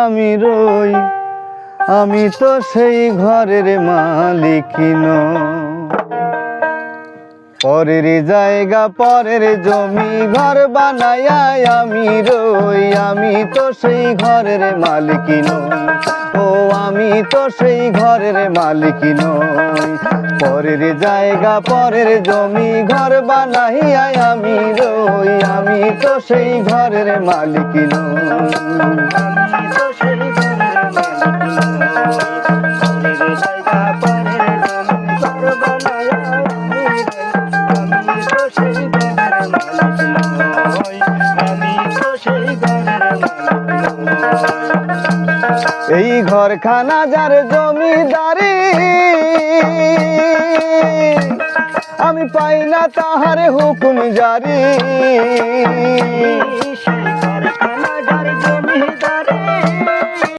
আমি রই, আমি তো সেই ঘরের মালিকিন। পরের জায়গা পরের জমি ঘর বানায়া আমি রই, আমি তো সেই ঘরের মালিকিন। ও আমি তো সেই ঘরের মালিকিন। পরের জায়গা পরের জমি ঘর বানাইয়া আমি রই, আমি তো সেই ঘরের মালিকিন। এই ঘরখানা যার জমিদারি, আমি পাই না তাহার হুকুম জারি।